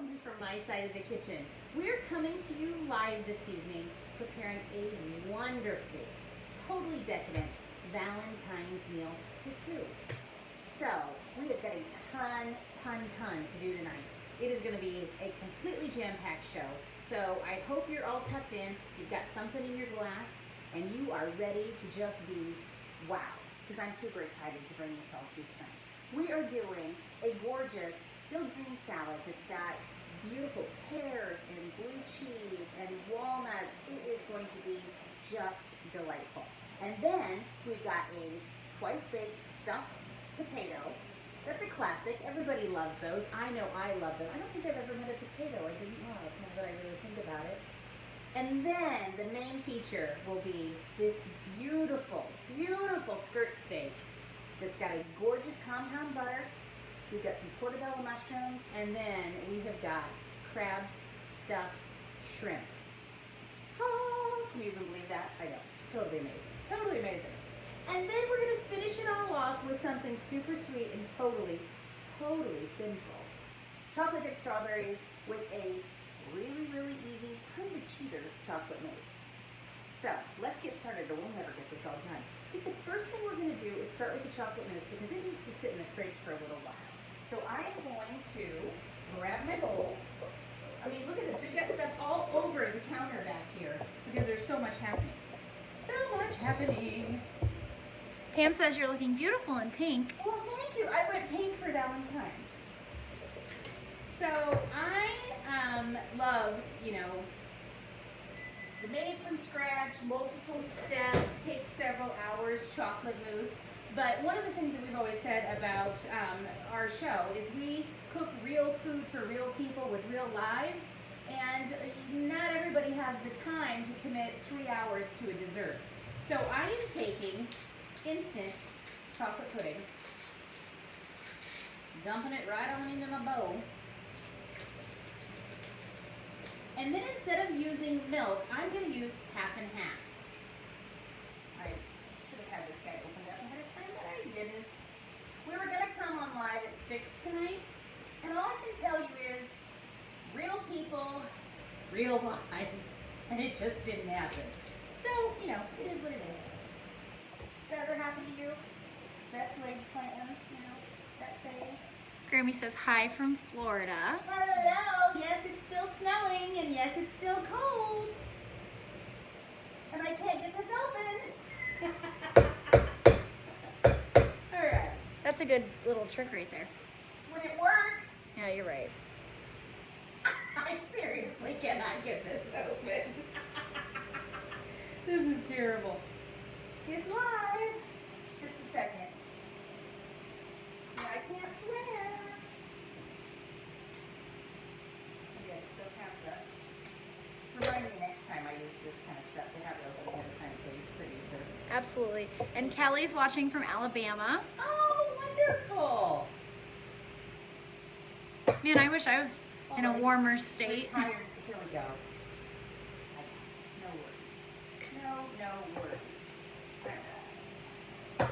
welcome to From My Side of the Kitchen. We're coming to you live this evening, preparing a wonderful, totally decadent Valentine's meal for two. So, we have got a ton to do tonight. It is going to be a completely jam-packed show, so I hope you're all tucked in, you've got something in your glass, and you are ready to just be wow, because I'm super excited to bring this all to you tonight. We are doing a gorgeous filled green salad that's got beautiful pears and blue cheese and walnuts. It is going to be just delightful. And then we've got a twice baked stuffed potato. That's a classic. Everybody loves those. I know I love them. I don't think I've ever met a potato I didn't love, now that I really think about it. And then the main feature will be this beautiful skirt steak that's got a gorgeous compound butter. We've got some portobello mushrooms, and then we have got crabbed stuffed shrimp. Oh, can you even believe that? I know. Totally amazing. Totally amazing. And then we're going to finish it all off with something super sweet and totally sinful. Chocolate dipped strawberries with a really easy, kind of a cheater chocolate mousse. So let's get started, or we'll never get this all done. I think the first thing we're going to do is start with the chocolate mousse because it needs to sit in the fridge for a little while. So I am going to grab my bowl. I mean, look at this. We've got stuff all over the counter back here because there's so much happening. So much happening. Pam says you're looking beautiful in pink. Well, thank you. I went pink for Valentine's. So I love, the made from scratch, multiple steps, takes several hours, chocolate mousse. But one of the things that we've always said about our show is we cook real food for real people with real lives, and not everybody has the time to commit 3 hours to a dessert. So I am taking instant chocolate pudding, dumping it right on into my bowl, and then instead of using milk, I'm going to use half and half. I should have had this guy opened up ahead of time, but I didn't. We were going to come on live at 6 tonight, and all I can tell you is real people, real lives, and it just didn't happen. So, it is what it is. Has that ever happened to you? Best laid plans, that saying? Grammy says hi from Florida. Hello! Yes, it's still snowing, and yes, it's still cold. And I can't get this open. All right. That's a good little trick right there. When it works. Yeah, you're right. I seriously cannot get this open. This is terrible. It's live. Just a second. I can't swear. Maybe I still have the. Remind me next time I use this kind of stuff to have it open ahead of time, please, producer. Absolutely. And Kelly's watching from Alabama. Oh, wonderful. Man, I wish I was in a warmer state. Retired. Here we go. No worries. No worries. All right.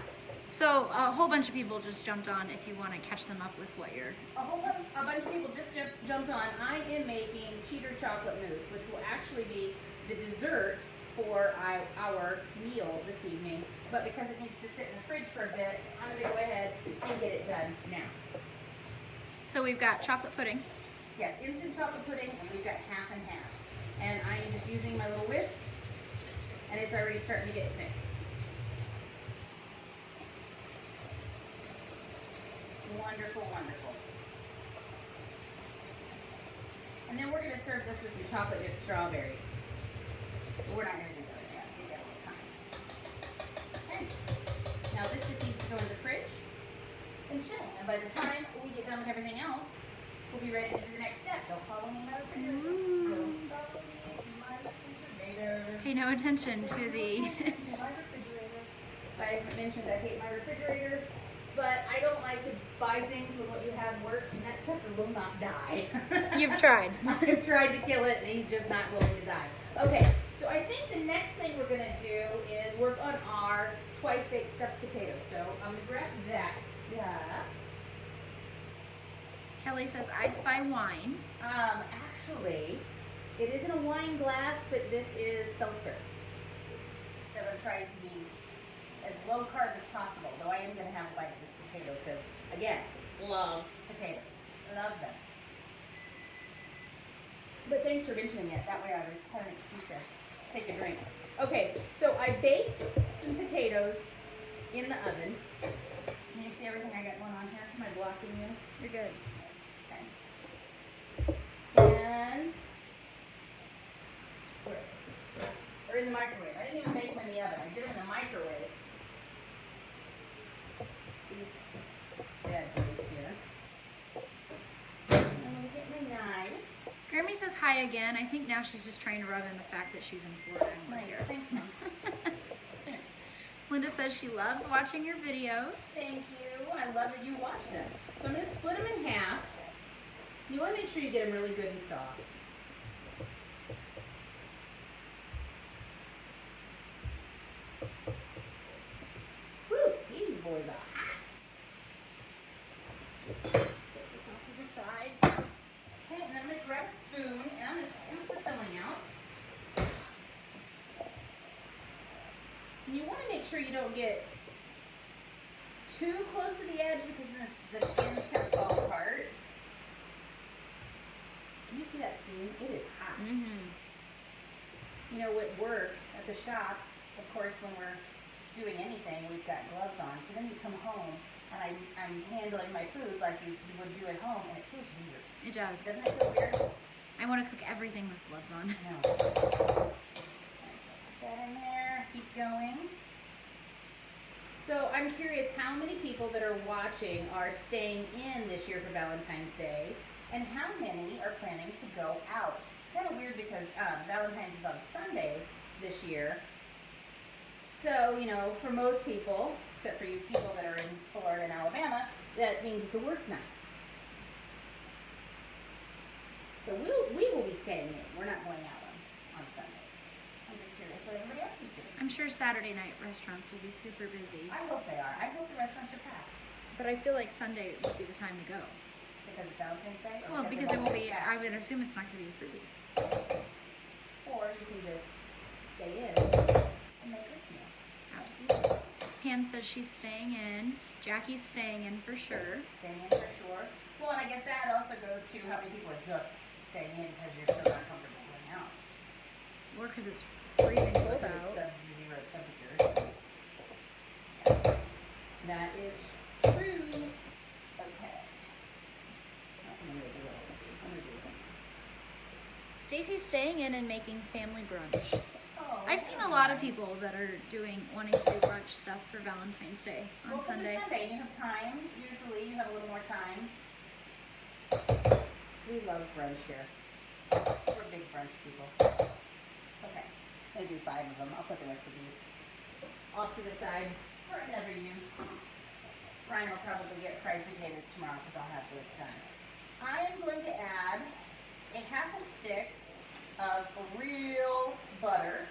So a whole bunch of people just jumped on if you want to catch them up with what you're... A bunch of people just jumped on. I am making cheater chocolate mousse, which will actually be the dessert for our meal this evening. But because it needs to sit in the fridge for a bit, I'm going to go ahead and get it done now. So we've got chocolate pudding. Yes, instant chocolate pudding, and we've got half and half. And I am just using my little whisk, and it's already starting to get thick. Wonderful. And then we're going to serve this with some chocolate dipped strawberries. But we're not going to do that yet. We've got a little time. Okay. Now this just needs to go in the fridge and chill. And by the time we get done with everything else, we'll be ready to do the next step. Don't follow me in my refrigerator. Don't follow me into my refrigerator. Pay no attention to the... To my refrigerator. I haven't mentioned I hate my refrigerator, but I don't like to buy things when what you have works, and that sucker will not die. You've tried. I've tried to kill it, and he's just not willing to die. Okay, so I think the next thing we're going to do is work on our twice baked stuffed potatoes. So I'm going to grab that stuff. Kelly says, I spy wine. Actually, it isn't a wine glass, but this is seltzer. Because I'm trying to be as low carb as possible, though I am going to have a bite of this potato because, again, love potatoes. Love them. But thanks for mentioning it. That way I would have an excuse to take a drink. Okay, so I baked some potatoes in the oven. Can you see everything I got going on here? Am I blocking you? You're good. Okay. And or in the microwave. I didn't even make them in the oven. I did them in the microwave. These bad boys here. I'm gonna get my knife. Grammy says hi again. I think now she's just trying to rub in the fact that she's in Florida and we're Nice. here. Thanks, Mom. Thanks. Linda says she loves watching your videos. Thank you. I love that you watch them. So I'm going to split them in half. You want to make sure you get them really good and soft. Whew, these boys are hot. Set this off to the side. Okay, and then I'm going to grab a spoon and I'm going to scoop the filling out. And you want to make sure you don't get too close to the edge because then the skins kind of fall apart. Can you see that steam? It is hot. Mm-hmm. You know, at work, at the shop, of course, when we're doing anything, we've got gloves on. So then you come home and I'm handling my food like you would do at home, and it feels weird. It does. Doesn't it feel weird? I want to cook everything with gloves on. No. Alright, so put that in there. Keep going. So I'm curious how many people that are watching are staying in this year for Valentine's Day, and how many are planning to go out. It's kind of weird because Valentine's is on Sunday this year. So, you know, for most people, except for you people that are in Florida and Alabama, that means it's a work night. So we will be staying in. We're not going out on Sunday. I'm just curious what everybody else is doing. I'm sure Saturday night restaurants will be super busy. I hope they are. I hope the restaurants are packed. But I feel like Sunday would be the time to go. Because it's Valentine's Day? Well, because it will be, I would assume it's not going to be as busy. Or you can just stay in and make this meal. Absolutely. Pam says she's staying in. Jackie's staying in for sure. Staying in for sure. Well, and I guess that also goes to how many people are just staying in because you're so not comfortable going out. Or because it's freezing cold Because it's out. sub-zero temperatures. Yeah. That is true. Okay. I'm going to do all of these. I'm going to do them. Stacy's staying in and making family brunch. Oh, I've seen a lot of people that are wanting to do brunch stuff for Valentine's Day on Sunday. It's Sunday and you have time. Usually you have a little more time. We love brunch here. We're big brunch people. Okay, I'm going to do 5 of them. I'll put the rest of these off to the side for another use. Ryan will probably get fried potatoes tomorrow because I'll have this done. I am going to add a half a stick of real butter,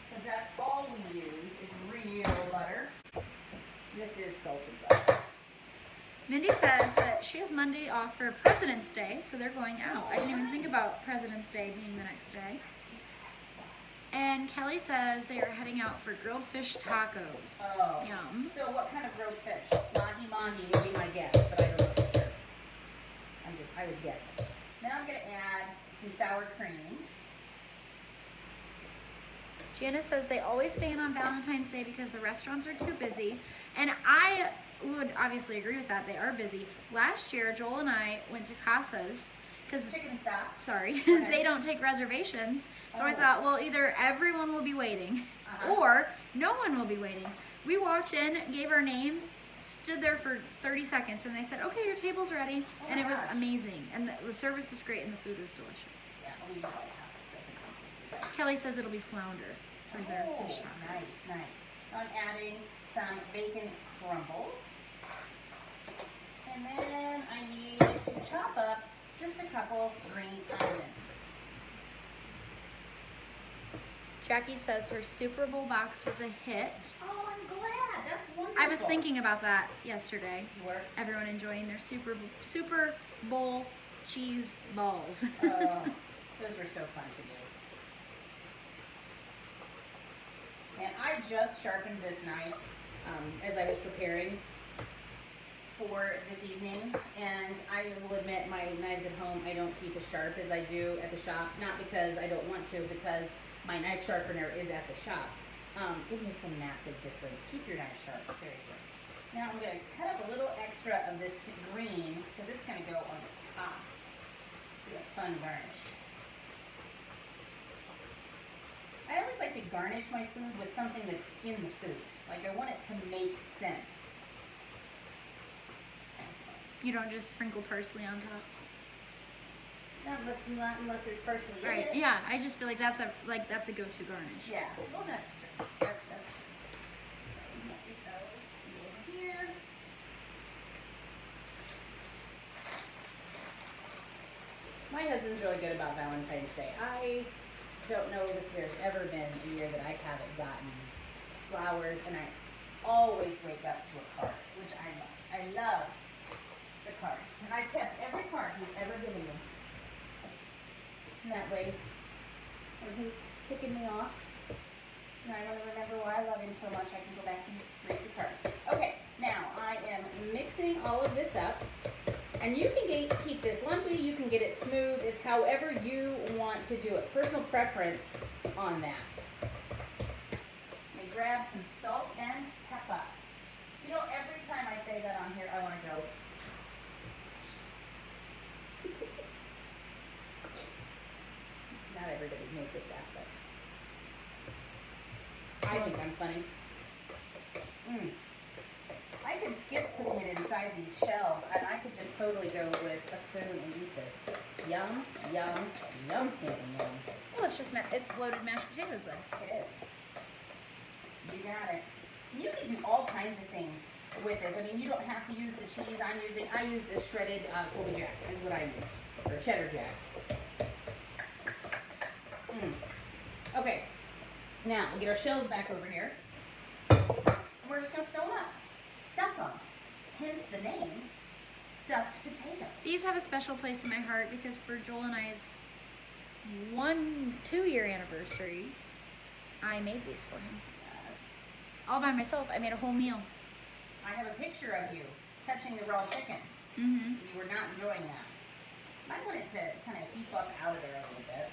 because that's all we use is real butter. This is salted butter. Mindy says that she has Monday off for President's Day, so they're going out. I didn't even think about President's Day being the next day. And Kelly says they are heading out for grilled fish tacos. Oh. Yum. So what kind of grilled fish? Mahi-mahi would be my guess, but I don't know for sure. I was guessing. Then I'm going to add some sour cream. Janice says they always stay in on Valentine's Day because the restaurants are too busy. And I would obviously agree with that. They are busy. Last year, Joel and I went to Casa's because Chicken stock. sorry, Okay. they don't take reservations. So I Oh. thought, well, either everyone will be waiting or no one will be waiting. We walked in, gave our names, stood there for 30 seconds, and they said, okay, your table's ready. Oh and it my was gosh. amazing. And the service was great and the food was delicious. Yeah, we buy houses. That's a good place to go. Kelly says it'll be flounder for their fish tacos. Nice, nice. I'm adding some bacon crumbles. And then I need to chop up just a couple green onions. Jackie says her Super Bowl box was a hit. Oh, I'm glad. That's wonderful. I was thinking about that yesterday. You were? Everyone enjoying their Super Bowl cheese balls. Those were so fun to do. And I just sharpened this knife as I was preparing for this evening, and I will admit my knives at home I don't keep as sharp as I do at the shop, not because I don't want to, because my knife sharpener is at the shop. It makes a massive difference. Keep your knife sharp, seriously. Now I'm going to cut up a little extra of this green because it's going to go on the top. Be a fun garnish. I always like to garnish my food with something that's in the food. Like I want it to make sense. You don't just sprinkle parsley on top. Not unless there's parsley in Right. it. Yeah. I just feel like that's a go-to garnish. Yeah. Well, that's true. That's true. Get those over here. My husband's really good about Valentine's Day. I don't know if there's ever been a year that I haven't gotten flowers, and I always wake up to a card, which I love. I love the cards, and I kept every card he's ever given me. And that way, when he's ticking me off, and I want to remember why I love him so much, I can go back and read the cards. Okay, now I am mixing all of this up. And you can keep this lumpy, you can get it smooth. It's however you want to do it. Personal preference on that. Let me grab some salt and pepper. You know, every time I say that on here, I want to go. Not everybody may get that, but I think I'm funny. I could skip putting it inside these shells, and I could just totally go with a spoon and eat this. Yum, yum, yum, stinking yum. Well, it's loaded mashed potatoes then. It is. You got it. You can do all kinds of things with this. I mean, you don't have to use the cheese I use a shredded Colby Jack is what I use, or cheddar Jack. Okay, now we'll get our shells back over here. We're just gonna fill them up. Stuff them. Hence the name, stuffed potato. These have a special place in my heart because for Joel and I's 2-year anniversary, I made these for him. Yes. All by myself. I made a whole meal. I have a picture of you touching the raw chicken. Mm-hmm. You were not enjoying that. I want it to kind of heap up out of there a little bit.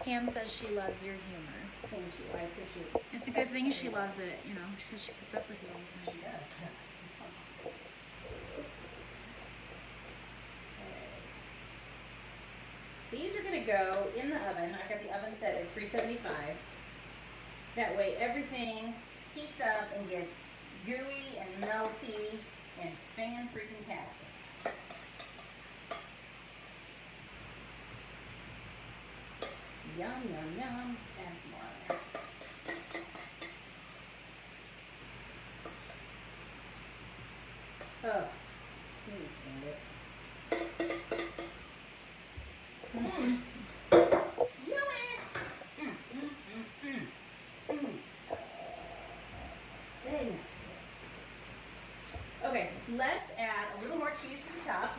Pam says she loves your humor. Thank you. I appreciate it. It's a good thing she loves it, you know, because she puts up with you all the time. She does. These are going to go in the oven. I've got the oven set at 375. That way everything heats up and gets gooey and melty and fan-freaking-tastic. Yum, yum, yum. Let's add some more on there. Oh, please stand it. Yummy! Dang it. Okay, let's add a little more cheese to the top.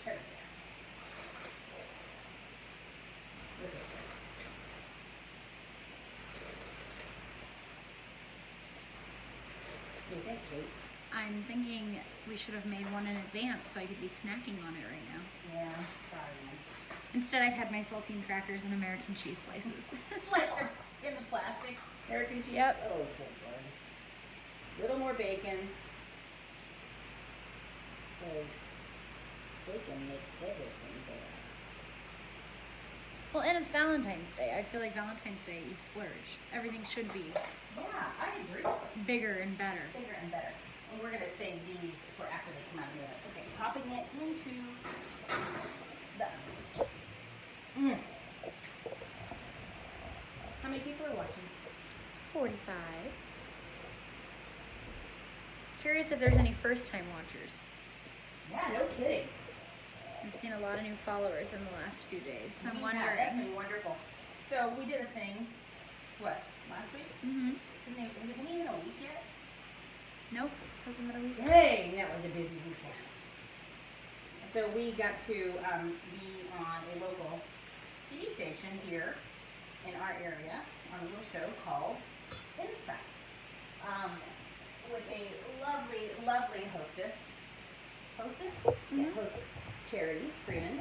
Cheddar. Look at this. What do you think, Kate? I'm thinking we should have made one in advance so I could be snacking on it right now. Yeah, sorry, man. Instead, I had my saltine crackers and American cheese slices. Like they're in the plastic American cheese. Yep. Oh, good lord. Little more bacon. Because bacon makes everything better. Well, and it's Valentine's Day. I feel like Valentine's Day, you splurge. Everything should be Yeah, I agree. bigger and better. Bigger and better. And we're going to save these for after they come out of the oven. Okay, popping it into the oven. How many people are watching? 45. Curious if there's any first-time watchers. Yeah, no kidding. I've seen a lot of new followers in the last few days. So I'm Yeah, that's wondering. been wonderful. So we did a thing, what, last week? Mm-hmm. Has it been even a week yet? Nope, hasn't been a week. Dang, that was a busy weekend. So we got to be on a local TV station here in our area on a little show called Insight, with a lovely, lovely hostess. Hostess? Yeah, hostess. Charity Freeman.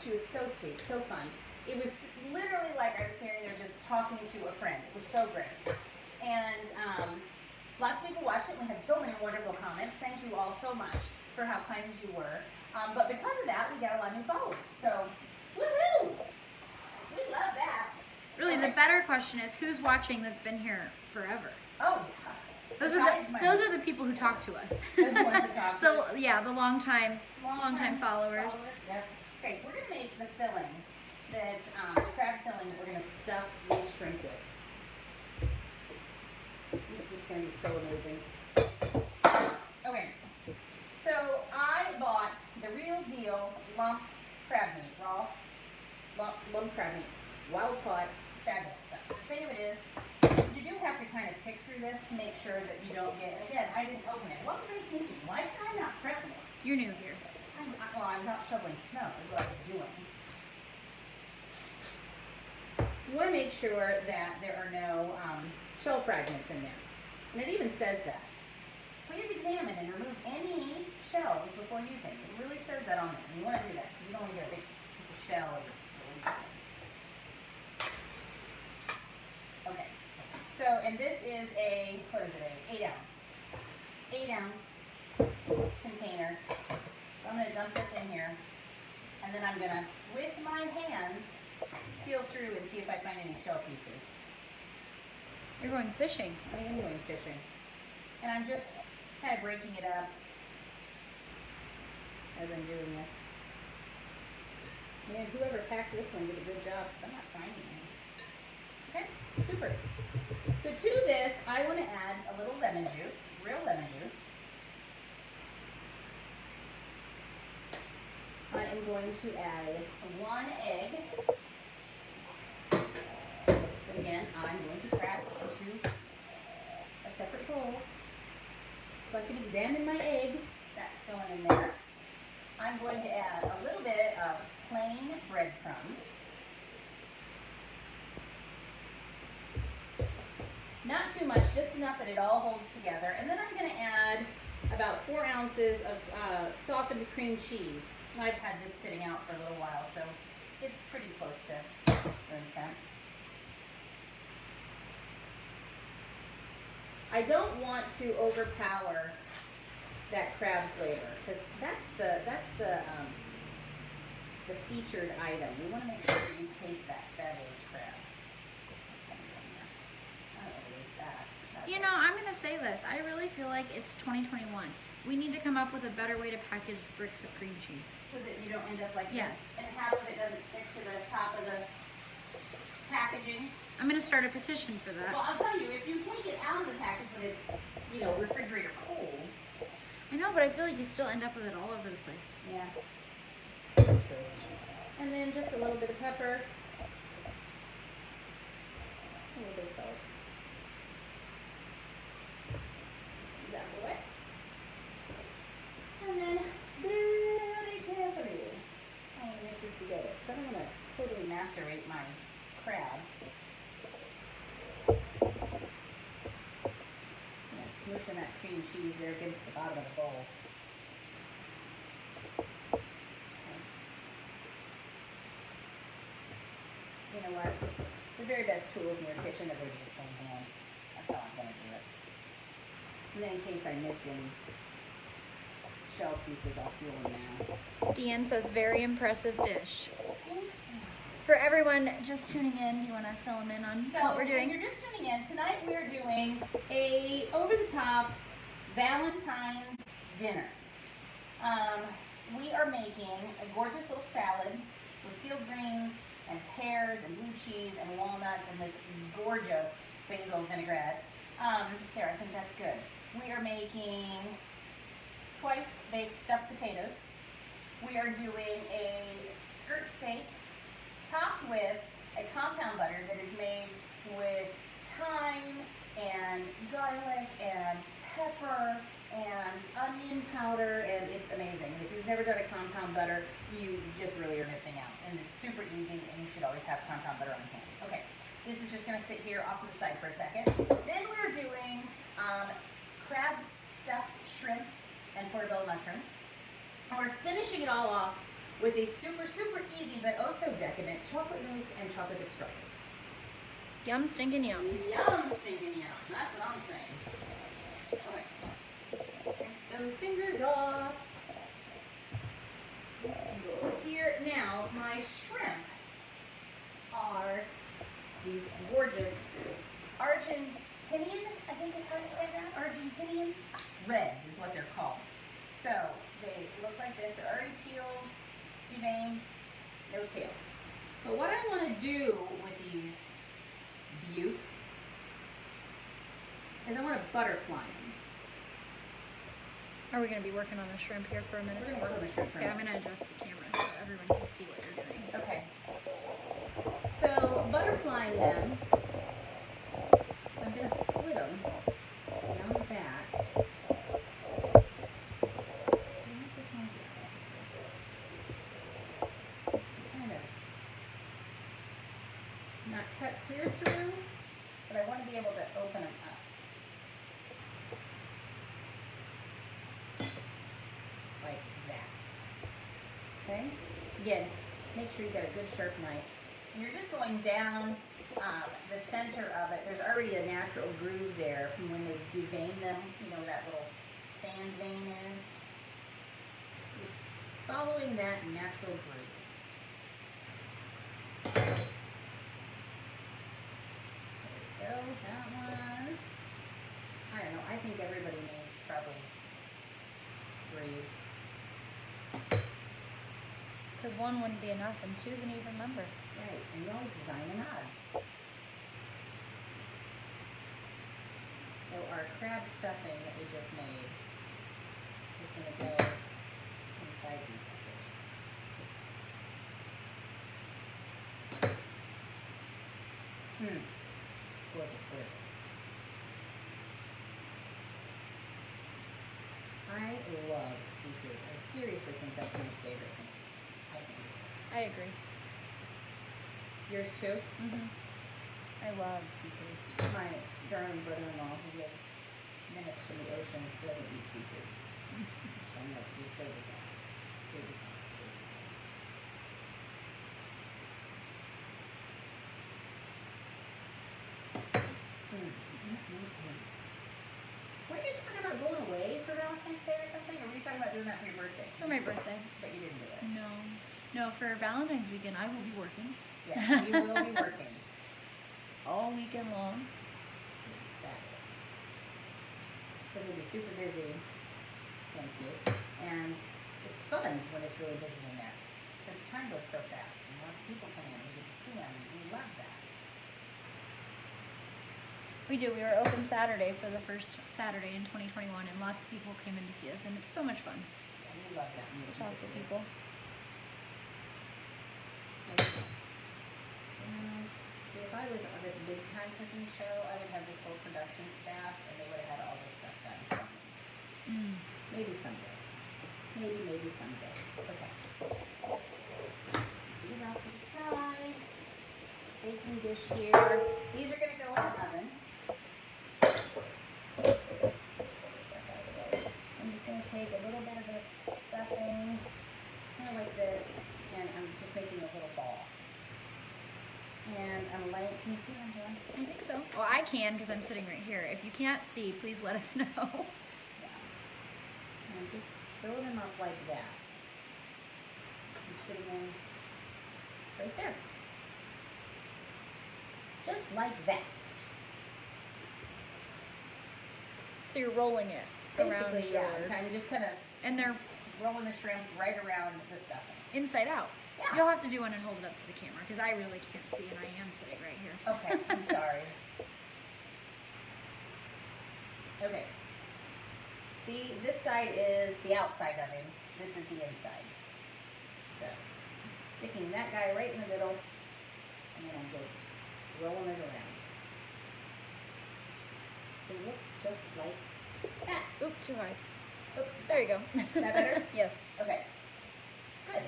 She was so sweet, so fun. It was literally like I was sitting there just talking to a friend. It was so great. And lots of people watched it. We had so many wonderful comments. Thank you all so much for how kind you were. But because of that, we got a lot of new followers. So, woohoo! We love that. Really, the better question is who's watching that's been here forever? Oh, yeah. Those are the people who talk to us. Those are the ones that talk to us. Yeah, the long time followers. Yep. Okay, we're gonna make the filling that the crab filling. We're gonna stuff this shrimp with. It's just gonna be so amazing. Okay, so I bought the real deal lump crab meat, raw lump crab meat, wild caught, fabulous stuff. The thing of it is, you do have to kind of pick through this to make sure that you don't get. And again, I didn't open it. What was I thinking? Why did I not prep more? You're new here. I'm not shoveling snow, is what I was doing. You want to make sure that there are no shell fragments in there. And it even says that. Please examine and remove any shells before using. It really says that on there. You want to do that because you don't want to get a big piece of shell or okay. So, and this is a, what is it, 8 ounce container. So I'm going to dump this in here, and then I'm going to, with my hands, feel through and see if I find any shell pieces. You're going fishing. I am going fishing. And I'm just kind of breaking it up as I'm doing this. Man, whoever packed this one did a good job, because I'm not finding any. Okay, super. So to this, I want to add a little lemon juice, real lemon juice. I am going to add 1 egg. But again, I'm going to crack into a separate bowl so I can examine my egg. That's going in there. I'm going to add a little bit of plain breadcrumbs. Not too much, just enough that it all holds together. And then I'm going to add about 4 ounces of softened cream cheese. I've had this sitting out for a little while, so it's pretty close to room temp. I don't want to overpower that crab flavor because that's the featured item. We want to make sure that you taste that fabulous crab. I don't want to waste that. You know, I'm going to say this. I really feel like it's 2021. We need to come up with a better way to package bricks of cream cheese. So that you don't end up like yes. this, and half of it doesn't stick to the top of the packaging. I'm going to start a petition for that. Well, I'll tell you, if you take it out of the package when it's, you know, refrigerator cold. I know, but I feel like you still end up with it all over the place. Yeah, that's true. And then just a little bit of pepper, a little bit of salt. Is that the way? And then very carefully, I'm going to mix this together because I don't want to totally macerate my crab. I'm smooshing that cream cheese there against the bottom of the bowl. Okay. You know what? The very best tools in your kitchen are going to be your clean hands. That's how I'm going to do it. And then in case I missed any shell pieces, I'll feel them now. Deanne says, very impressive dish. For everyone just tuning in, do you want to fill them in on what we're doing? If you're just tuning in, tonight we are doing a over-the-top Valentine's dinner. We are making a gorgeous little salad with field greens and pears and blue cheese and walnuts and this gorgeous basil vinaigrette. There, I think that's good. We are making twice baked stuffed potatoes. We are doing a skirt steak topped with a compound butter that is made with thyme and garlic and pepper and onion powder, and it's amazing. If you've never done a compound butter, you just really are missing out. And it's super easy, and you should always have compound butter on hand. Okay, this is just gonna sit here off to the side for a second. Then we're doing crab stuffed shrimp and portobello mushrooms. And we're finishing it all off with a super, super easy but oh so decadent chocolate mousse and chocolate dip strawberries. Yum, stinking yum. Yum, stinking yum. That's what I'm saying. Okay. Rinse those fingers off. This can go over here. Now, my shrimp are these gorgeous Argentinian, I think is how you say that? Argentinian reds is what they're called. So, they look like this. They're already peeled, deveined, no tails. But what I want to do with these buttes is I want to butterfly them. Are we going to be working on the shrimp here for a minute? We're going to work on the shrimp for a Okay, I'm minute. going to adjust the camera so everyone can see what you're doing. Okay. So, butterflying them, I'm going to split them down the back. Kind of not cut clear through, but I want to be able to open them up. Like that. Okay? Again, make sure you got a good sharp knife. And you're just going down the center of it. There's already a natural groove there from when they devein them. You know where that little sand vein is. Just following that natural groove. There we go, that one. I don't know, I think everybody needs probably 3. Because one wouldn't be enough and two's an even number. Right, and you always design in odds. So our crab stuffing that we just made is going to go inside these suckers. Gorgeous, gorgeous. I love seafood. I seriously think that's my favorite thing. I think it is. I agree. Yours too? Mm-hmm. I love seafood. My darling brother-in-law who lives minutes from the ocean doesn't eat seafood. Just find that to be so bizarre. So bizarre, so bizarre. Weren't you talking about going away for Valentine's Day or something? Or were you talking about doing that for your birthday? For my birthday. But you didn't do it. No. No, for Valentine's weekend, I will be working. Yes, you will be working. All weekend long. Fabulous. Because we'll be super busy. Thank you. And it's fun when it's really busy in there. Because time goes so fast. And lots of people come in and we get to see them. And we love that. We do. We were open Saturday for the first Saturday in 2021, and lots of people came in to see us, and it's so much fun Yeah, we love that. to talk to people. See, if I was on this big time cooking show, I would have this whole production staff, and they would have had all this stuff done for me. Maybe someday. Maybe someday. Okay. Set these off to the side. Baking dish here. These are going to go in the oven. Stuff out of the way. I'm just going to take a little bit of this stuffing, just kind of like this, and I'm just making a little ball. And I'm laying, can you see what I'm doing? I think so. Well, I can because I'm sitting right here. If you can't see, please let us know. Yeah. And I'm just filling them up like that. I'm sitting in right there. Just like that. So you're rolling it around Basically, your... yeah. I'm just kind of And they're rolling the shrimp right around the stuffing. inside out. Yeah. You'll have to do one and hold it up to the camera because I really can't see and I am sitting right here. Okay, I'm sorry. Okay. See, this side is the outside oven. This is the inside. So, sticking that guy right in the middle, and then I'm just rolling it around. So it looks just like that. Oop, too high. Oops. There you go. That better? Yes. Okay. Good.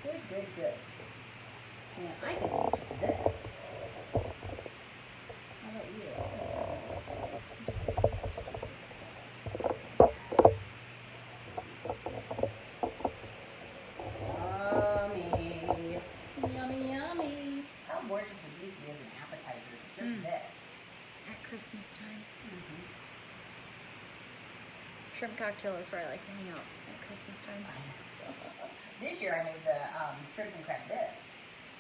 Good, good, good. Now I can do just this. How about you? Yummy. Yummy, yummy. How gorgeous would these be as an appetizer? Just this. At Christmas time. Mm-hmm. Shrimp cocktail is where I like to hang out at Christmas time. This year I made the shrimp and crab bisque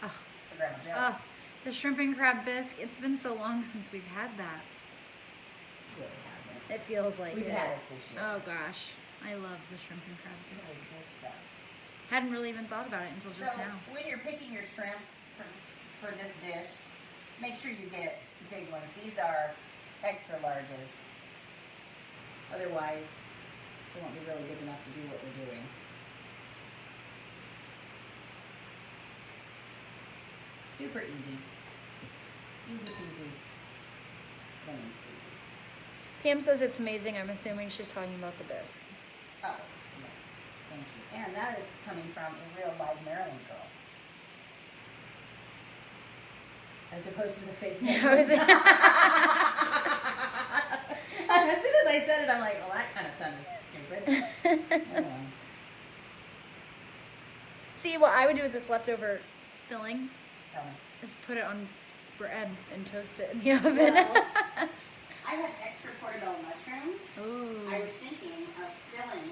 Oh, for Grandma Joe's. the shrimp and crab bisque. It's been so long since we've had that. It really hasn't. It feels like We've it. had it this year. Oh gosh, I love the shrimp and crab Really bisque. good stuff. Hadn't really even thought about it until just now. When you're picking your shrimp for this dish, make sure you get big ones. These are extra larges. Otherwise, they won't be really big enough to do what we're doing. Super easy. Easy peasy. Lemon squeezy. Pam says it's amazing. I'm assuming she's talking about the bisque. Oh, yes. Thank you. And that is coming from a real live Maryland girl. As opposed to the fake one. As soon as I said it, I'm like, well, that kind of sounded stupid. Oh, well. See, what I would do with this leftover filling Tell me. is put it on bread and toast it in the oven. Well, I have extra portobello mushrooms. Ooh. I was thinking of filling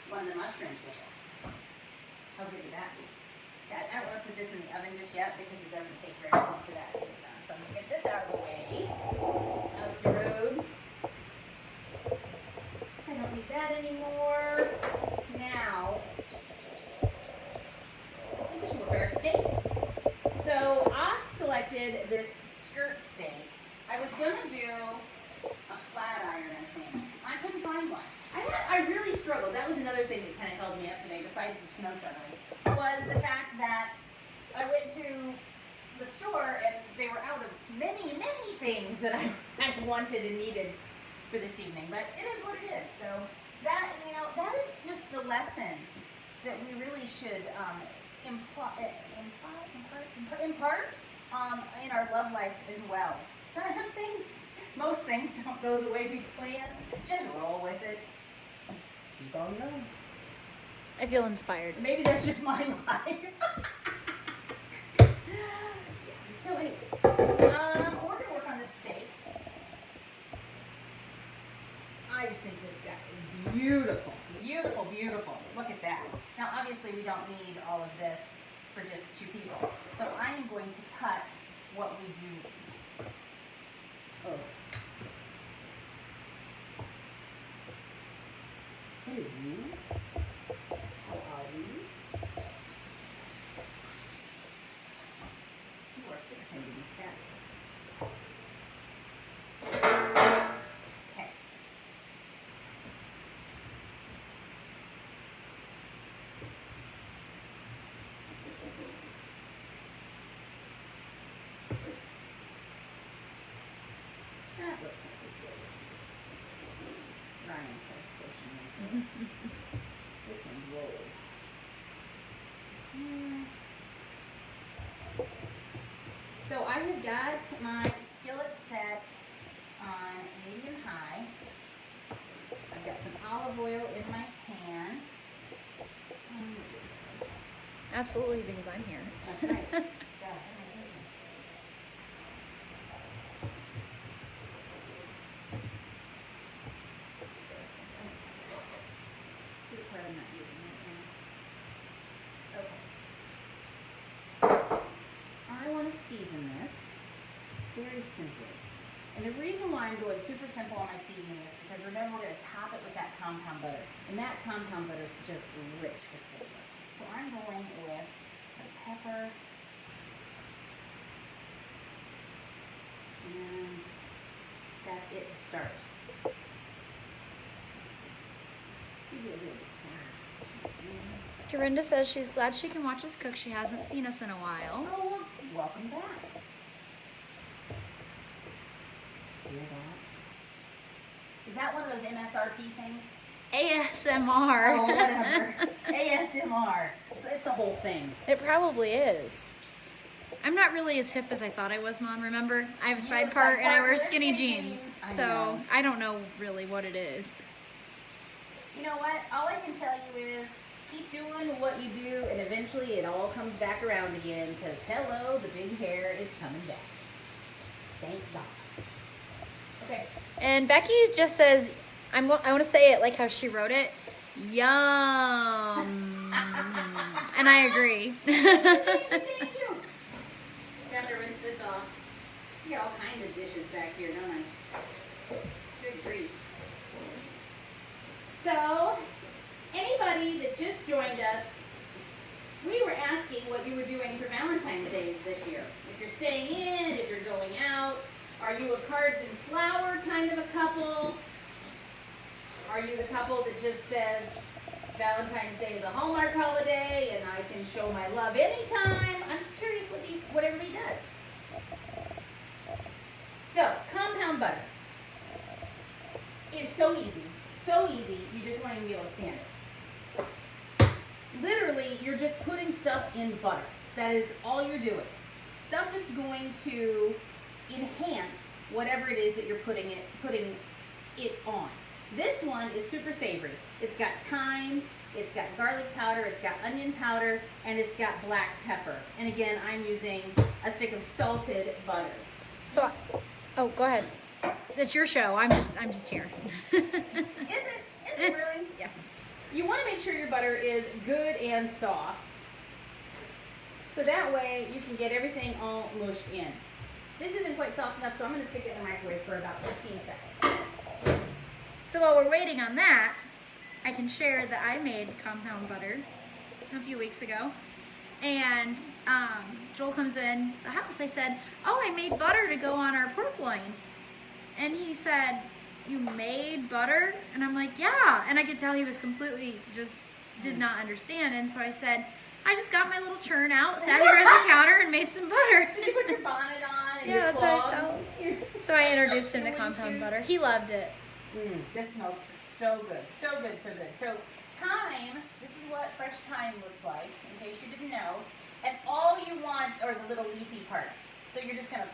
one of the mushrooms with it. How good would that be? Yeah, I don't want to put this in the oven just yet because it doesn't take very long for that to get done. So I'm going to get this out of the way. Out the road. I don't need that anymore. Now, I think we should prepare steak. So I selected this skirt steak. I was going to do a flat iron, I think. I couldn't find one. I really struggled. That was another thing that kind of held me up today, besides the snow shoveling, was the fact that I went to the store and they were out of many, many things that I wanted and needed for this evening. But it is what it is. So that, that is just the lesson that we really should impart in our love lives as well. Some most things don't go the way we plan. Just roll with it. Keep on going. I feel inspired. Maybe that's just my life. Yeah. So anyway, we're gonna work on this steak. I just think this guy is beautiful. Beautiful, beautiful. Look at that. Now obviously we don't need all of this for just 2 people. So I am going to cut what we do. Oh. Hello. How are you? You are fixing to be fabulous. Okay. That looks like a good Ryan size portion right there. This one's rolled. So I have got my skillet set on medium high. I've got some olive oil in my pan. Absolutely, because I'm here. That's right. Duh, what am I thinking? Good part I'm not using right now. Okay. I want to season this very simply. And the reason why I'm going super simple on my seasoning is because remember we're going to top it with that compound butter. And that compound butter is just rich with flavor. So I'm going with some pepper. And that's it to start. Give you a little massage. Dorinda says she's glad she can watch us cook. She hasn't seen us in a while. Oh, well, welcome back. Did you hear that? Is that one of those MSRP things? ASMR. Oh, whatever. ASMR. It's a whole thing. It probably is. I'm not really as hip as I thought I was, Mom. Remember? I have a side part and I wear skinny jeans. So I don't know really what it is. You know what? All I can tell you is keep doing what you do and eventually it all comes back around again because hello, the big hair is coming back. Thank God. Okay. And Becky just says, I want to say it like how she wrote it. Yum. And I agree. Thank you. I have to rinse this off. I got all kinds of dishes back here, don't I? Good grief. So, anybody that just joined us, we were asking what you were doing for Valentine's Day this year. If you're staying in, if you're going out, are you a cards and flower kind of a couple? Are you the couple that just says Valentine's Day is a Hallmark holiday and I can show my love anytime? I'm just curious what everybody does. So, compound butter is so easy. So easy, you just won't even be able to stand it. Literally, you're just putting stuff in butter. That is all you're doing. Stuff that's going to enhance whatever it is that you're putting it on. This one is super savory. It's got thyme, it's got garlic powder, it's got onion powder, and it's got black pepper. And again, I'm using a stick of salted butter. So, oh, go ahead. It's your show. I'm just here. Is it really? Yes. You want to make sure your butter is good and soft. So that way you can get everything all mushed in. This isn't quite soft enough, so I'm going to stick it in the microwave for about 15 seconds. So while we're waiting on that, I can share that I made compound butter a few weeks ago. And Joel comes in the house. I said, oh, I made butter to go on our pork loin. And he said, you made butter? And I'm like, yeah. And I could tell he was completely just did not understand. And so I said, I just got my little churn out, sat here at the counter and made some butter. Did you put your bonnet on and yeah, your clogs? So I introduced him to compound butter. He loved it. This smells so good, so good, so good. So thyme, this is what fresh thyme looks like, in case you didn't know. And all you want are the little leafy parts. So you're just going to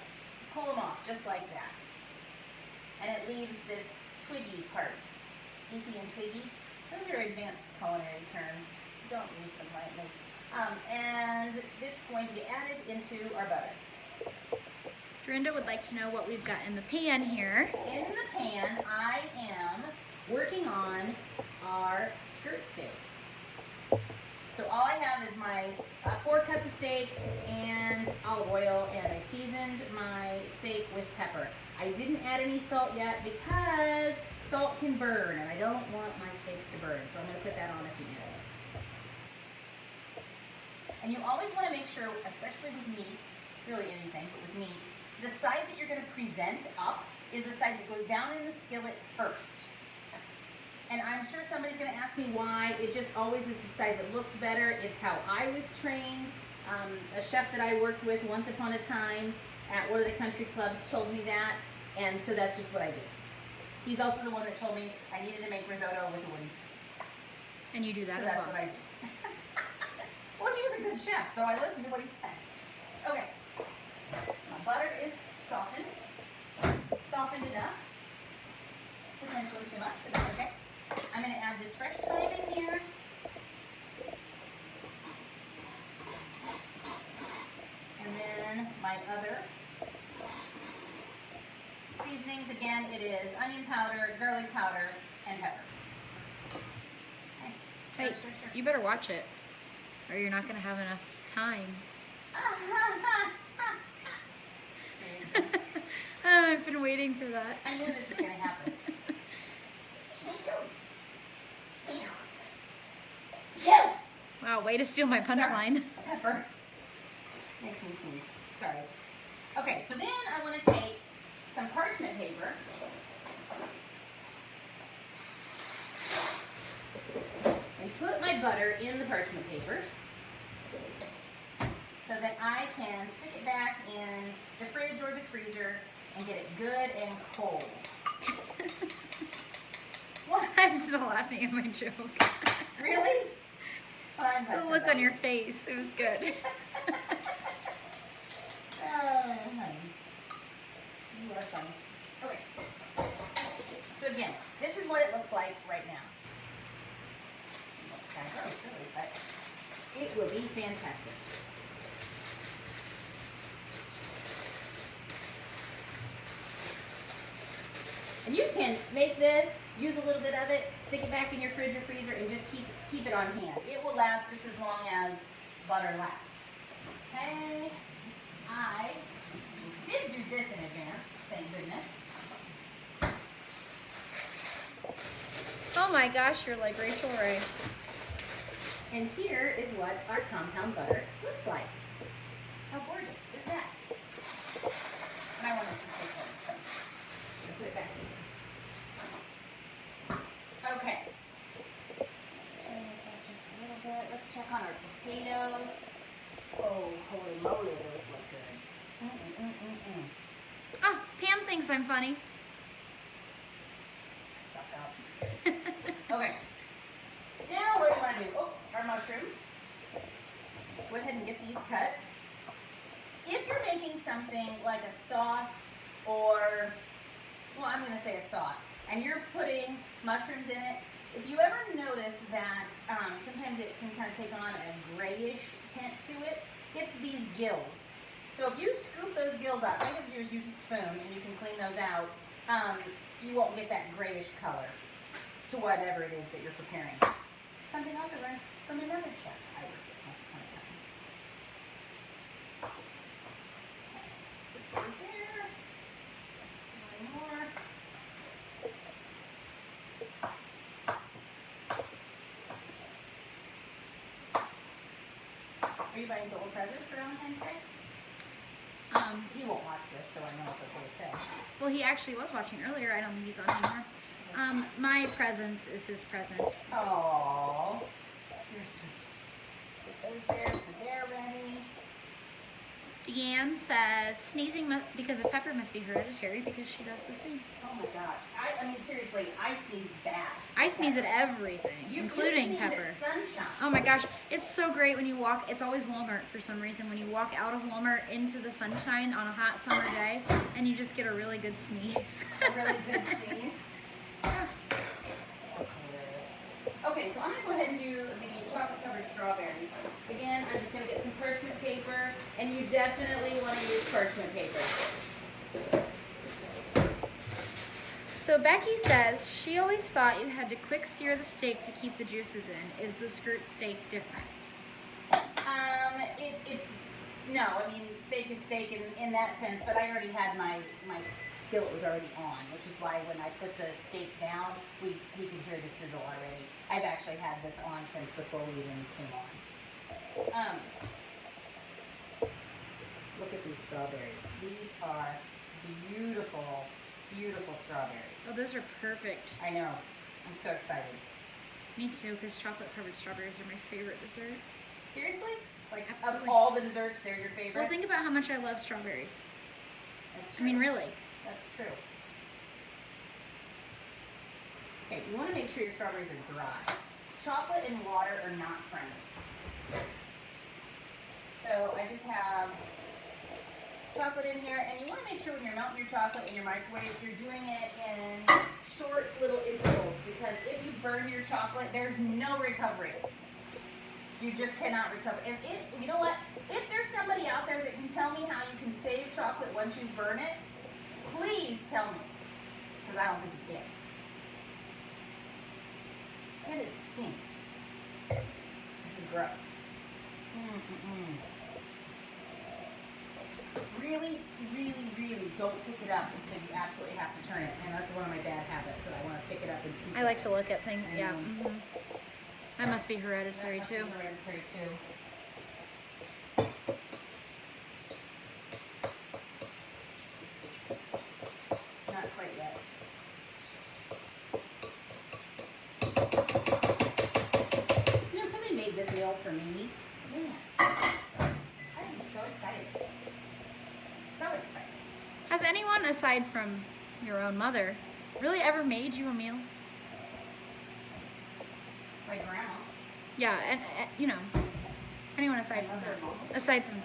pull them off just like that. And it leaves this twiggy part. Leafy and twiggy. Those are advanced culinary terms. Don't use them lightly. And it's going to get added into our butter. Dorinda would like to know what we've got in the pan here. In the pan, I am working on our skirt steak. So all I have is my 4 cuts of steak and olive oil, and I seasoned my steak with pepper. I didn't add any salt yet because salt can burn, and I don't want my steaks to burn, so I'm going to put that on at the end. And you always want to make sure, especially with meat, really anything, but with meat, the side that you're going to present up is the side that goes down in the skillet first. And I'm sure somebody's going to ask me why. It just always is the side that looks better. It's how I was trained. A chef that I worked with once upon a time at one of the country clubs told me that, and so that's just what I do. He's also the one that told me I needed to make risotto with a wooden spoon. And you do that so as well. that's what I do. Well, he was a good chef, so I listened to what he said. Okay. My butter is softened. Softened enough. Potentially too much, but that's okay. I'm going to add this fresh thyme in here. And then my other seasonings. Again, it is onion powder, garlic powder, and pepper. Okay. Hey, you better watch it, or you're not going to have enough time. Seriously. I've been waiting for that. I knew this was going to happen. Wow, way to steal my punchline. Pepper makes me sneeze. Sorry. Okay, so then I want to take some parchment paper and put my butter in the parchment paper so that I can stick it back in the fridge or the freezer and get it good and cold. I'm still laughing at my joke. Really? The look on your face, it was good. Oh, honey. You are funny. Okay. So again, this is what it looks like right now. It looks kind of gross, really, but it will be fantastic. And you can make this, use a little bit of it, stick it back in your fridge or freezer, and just keep it on hand. It will last just as long as butter lasts. Okay, I did do this in advance, thank goodness. Oh my gosh, you're like Rachel Ray. And here is what our compound butter looks like. How gorgeous is that? And I want it to stay cold, so I'm gonna put it back in. Okay. Turn this up just a little bit. Let's check on our potatoes. Oh, holy moly, those look good. Oh, Pam thinks I'm funny. Suck up. Okay. Now what do you want to do? Oh, our mushrooms. Go ahead and get these cut. If you're making something like a sauce or, well, I'm going to say a sauce, and you're putting mushrooms in it, if you ever notice that sometimes it can kind of take on a grayish tint to it, it's these gills. So if you scoop those gills out, all you have to do is use a spoon and you can clean those out. You won't get that grayish color to whatever it is that you're preparing. Something else I learned from another chef I worked with once upon a time. Stick those there. One more. Are you buying Joel a present for Valentine's Day? He won't watch this, so I know it's okay to say. Well, he actually was watching earlier. I don't think he's on anymore. My presents is his present. Aww, you're sweet. Set those there so they're ready. Deanne says sneezing because of Pepper must be hereditary because she does the same. Oh my gosh. I mean, seriously, I sneeze bad. I sneeze at everything, including you sneeze Pepper. At sunshine. Oh my gosh, it's so great when you walk, it's always Walmart for some reason, when you walk out of Walmart into the sunshine on a hot summer day and you just get a really good sneeze. A really good sneeze. That's hilarious. Okay, so I'm going to go ahead and do the chocolate covered strawberries. Again, I'm just going to get some parchment paper, and you definitely want to use parchment paper. So Becky says she always thought you had to quick sear the steak to keep the juices in. Is the skirt steak different? No, I mean, steak is steak in that sense, but I already had my skillet was already on, which is why when I put the steak down, we could hear the sizzle already. I've actually had this on since before we even came on. Look at these strawberries. These are beautiful, beautiful strawberries. Oh, those are perfect. I know. I'm so excited. Me too, because chocolate covered strawberries are my favorite dessert. Seriously? Like, Absolutely. of all the desserts, they're your favorite? Well, think about how much I love strawberries. That's I true. mean, really. That's true. Okay, you want to make sure your strawberries are dry. Chocolate and water are not friends. So I just have chocolate in here, and you want to make sure when you're melting your chocolate in your microwave, you're doing it in short little intervals, because if you burn your chocolate, there's no recovery. You just cannot recover. And you know what? If there's somebody out there that can tell me how you can save chocolate once you burn it, please tell me, because I don't think you can. And it stinks. This is gross. Really, really, really don't pick it up until you absolutely have to turn it. And that's one of my bad habits, that I want to pick it up and peek I like to look at things, yeah. Mm-hmm. That must be hereditary That must too. be hereditary too. Not quite yet. You know, somebody made this meal for me. Man, I'd be so excited. So excited. Has anyone, aside from your own mother, really ever made you a meal? My grandma. Yeah, and you know, anyone aside from that. Aside from that.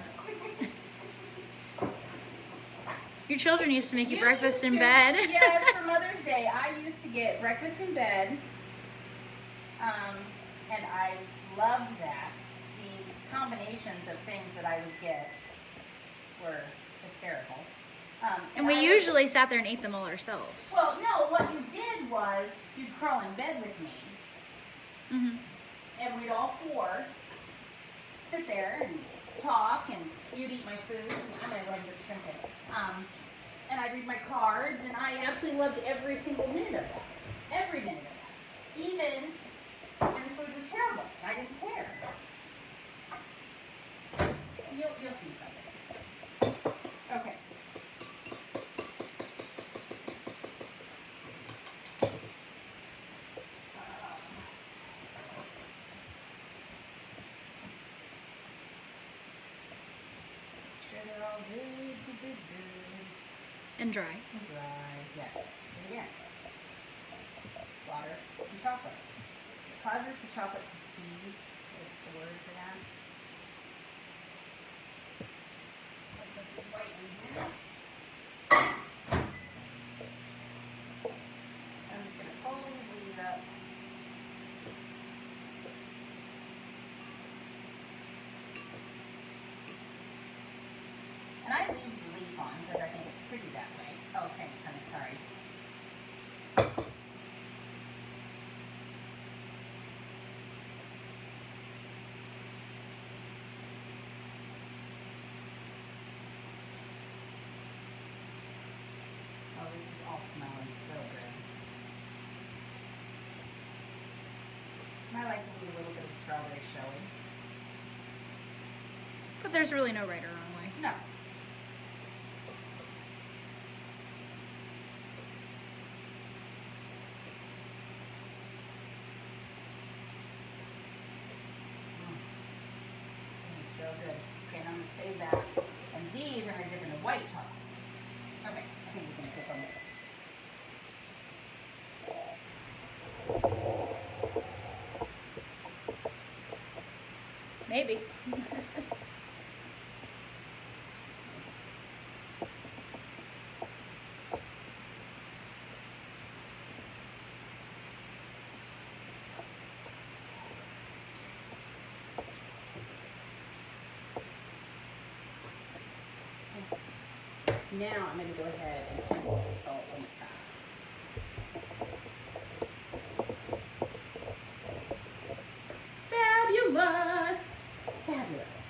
Your children used to make you breakfast in bed. Yes, for Mother's Day, I used to get breakfast in bed. And I loved that. The combinations of things that I would get were hysterical. And we usually sat there and ate them all ourselves. Well, no, what you did was you'd crawl in bed with me. Mm-hmm. And we'd all four sit there and talk, and you'd eat my food. I'm going to go ahead and put shrimp in. And I'd read my cards, and I absolutely loved every single minute of that. Every minute of that. Even when the food was terrible. I didn't care. You'll see something. Okay. They're all good. And dry. And dry, yes. Because again, water and chocolate. It causes the chocolate to seize, is the word for that. Put the white ones in. I'm just going to pull these leaves up. And I leave the leaf on because I think it's pretty that way. Oh, thanks, honey. Sorry. Oh, this is all smelling so good. And I like to leave a little bit of strawberry showing. But there's really no right or wrong way. No. So good. Okay, and I'm going to save that. And these I'm going to dip in the white chocolate. Okay, I think we can dip them. Maybe. Now I'm going to go ahead and sprinkle some salt on the top. Fabulous! Fabulous.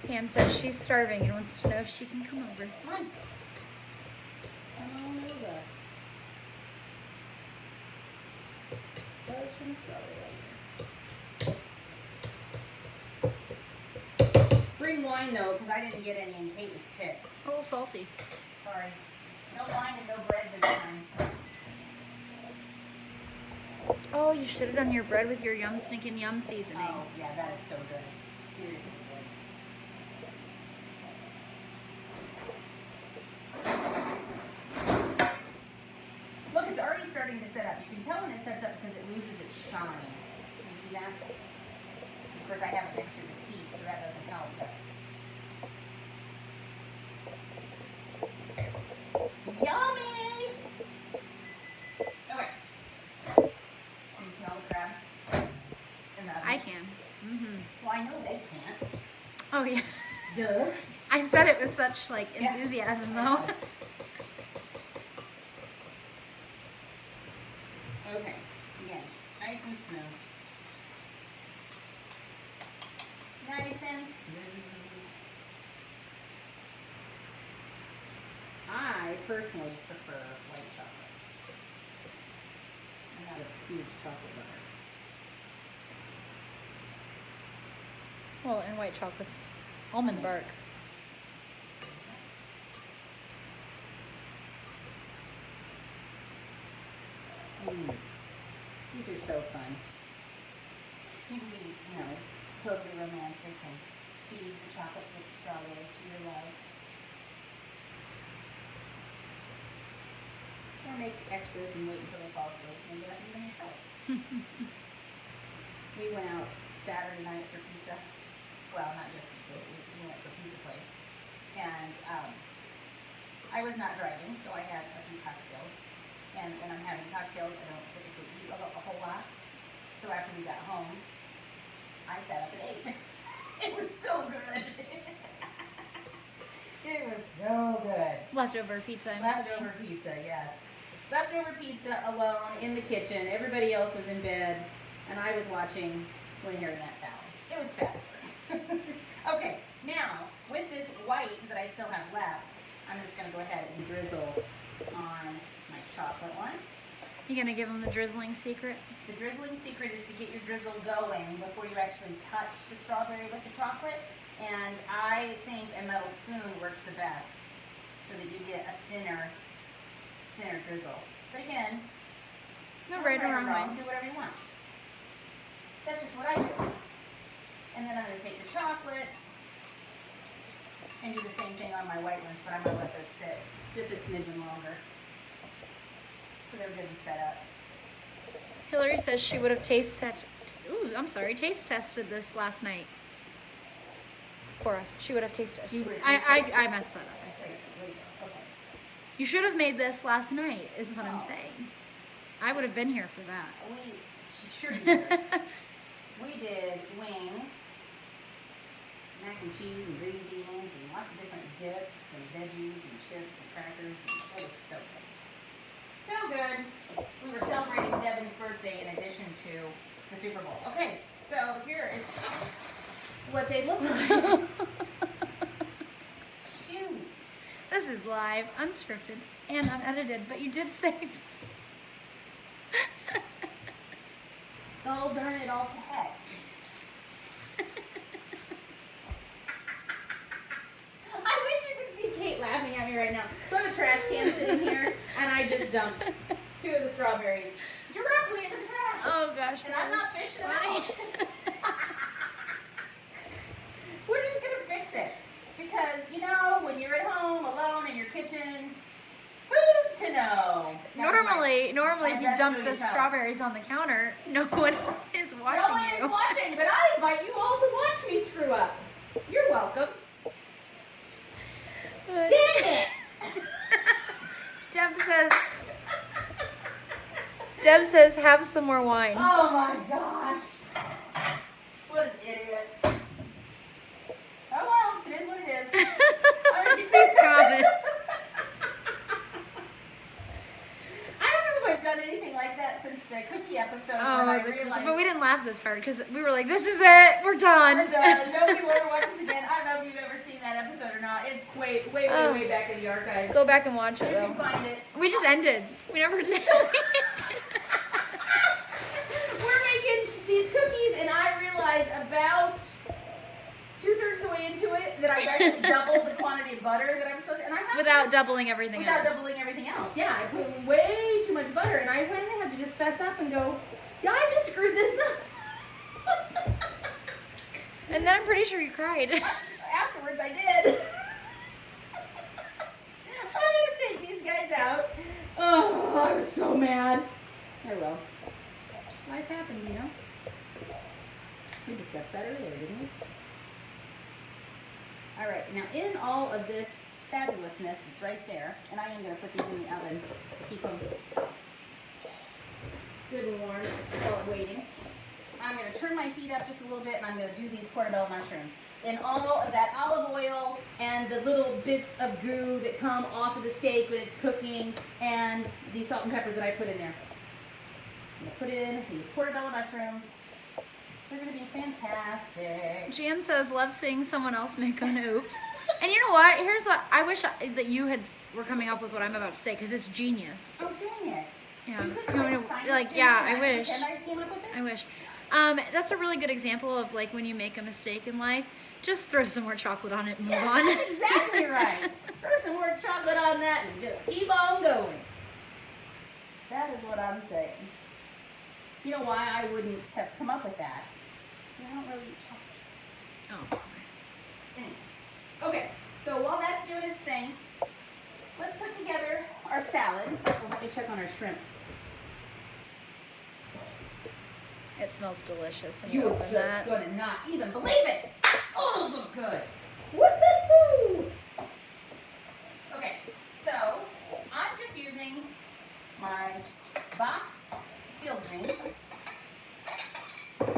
Pam says she's starving and wants to know if she can come over. Come on. Come on over. Buzz from the strawberry right here. Bring wine though, because I didn't get any and Kate was ticked. A little salty. Sorry. No wine and no bread this time. Oh, you should have done your bread with your Yum Stinkin' Yum seasoning. Oh, yeah, that is so good. Seriously good. Look, it's already starting to set up. You can tell when it sets up because it loses its shine. You see that? Of course, I haven't mixed it this heat, so that doesn't help. Yummy! Okay. Can you smell the crab? I can. Mm-hmm. Well, I know they can't. Oh, yeah. Duh. I said it with such, like, Yeah. enthusiasm, though. Okay. Again, nice and smooth. Nice and smooth. I personally prefer white chocolate. I'm not a huge chocolate lover. Well, and white chocolate's almond bark. These are so fun. You can be, totally romantic and feed the chocolate with strawberry to your love. never make extras and wait until they fall asleep and get up and eat them yourself. We went out Saturday night for pizza. Well, not just pizza. We went to a pizza place. And I was not driving, so I had a few cocktails. And when I'm having cocktails, I don't typically eat a whole lot. So after we got home, I sat up and ate. It was so good. It was so good. Leftover pizza. Leftover pizza, yes. Leftover pizza alone in the kitchen. Everybody else was in bed, and I was watching When Harry Met Sally. It was fabulous. Okay, now with this white that I still have left, I'm just going to go ahead and drizzle on my chocolate ones. You gonna give them the drizzling secret? The drizzling secret is to get your drizzle going before you actually touch the strawberry with the chocolate. And I think a metal spoon works the best so that you get a thinner drizzle. But again, No right or wrong way. do whatever you want. That's just what I do. And then I'm going to take the chocolate and do the same thing on my white ones, but I'm going to let those sit just a smidgen longer so they're good and set up. Hillary says she would have taste tested this last night for us. She would have taste tested. I messed that up. I said it. Okay. You should have made this last night, is what I'm saying. I would have been here for that. Sure you did. We did wings, mac and cheese and green beans and lots of different dips and veggies and chips and crackers. And it was so good. So good. We were celebrating Devin's birthday in addition to the Super Bowl. Okay, so here is what they look like. Shoot. This is live, unscripted, and unedited, but you did save. Oh, darn it all to heck. I wish you could see Kate laughing at me right now. So I have a trash can sitting here, and I just dumped 2 of the strawberries directly into the trash. Oh gosh. And I'm not fishing them out. We're just going to fix it. Because, you know, when you're at home alone in your kitchen, who's to know? Normally, if you dump the strawberries on the counter, no one is watching No one you. is watching, but I invite you all to watch me screw up. You're welcome. Dang it! Deb says, have some more wine. Oh my gosh. What an idiot. Oh well, it is what it is. These comments. I don't know if I've done anything like that since the cookie episode when I realized. But we didn't laugh this hard because we were like, this is it. We're done. We're done. Nobody will ever watch this again. I don't know if you've ever seen that episode or not. It's way back in the archives. Go back and watch it, You though. can find it. We just ended. We never did. We're making these cookies, and I realized about 2/3 the way into it that I've actually doubled the quantity of butter that I'm supposed to. And I have Without doubling everything Without else. doubling everything else. Yeah, I put way too much butter, and I finally have to just fess up and go, yeah, I just screwed this up. And then I'm pretty sure you cried. Afterwards, I did. I'm going to take these guys out. Oh, I was so mad. Oh, well. Life happens, you know. We discussed that earlier, didn't we? All right, now in all of this fabulousness that's right there, and I am going to put these in the oven to keep them good and warm while I'm waiting. I'm going to turn my heat up just a little bit, and I'm going to do these portobello mushrooms. In all of that olive oil and the little bits of goo that come off of the steak when it's cooking, and the salt and pepper that I put in there. I'm going to put in these portobello mushrooms. They're going to be fantastic. Jan says, love seeing someone else make an oops. And you know what? Here's what I wish that you were coming up with what I'm about to say, because it's genius. Oh, dang it. Yeah. You couldn't You want me assign to, it like, to yeah, me and I wish. pretend I came up with it? I wish. That's a really good example of like when you make a mistake in life, just throw some more chocolate on it and move on. That's exactly right. Throw some more chocolate on that and just keep on going. That is what I'm saying. You know why I wouldn't have come up with that? I don't really eat chocolate. Oh. Anyway. Okay, so while that's doing its thing, let's put together our salad. Well, let me check on our shrimp. It smells delicious when you You are open just that. gonna not even believe it. Oh, those look good. Woo-hoo-hoo. Okay, so I'm just using my boxed field greens. Got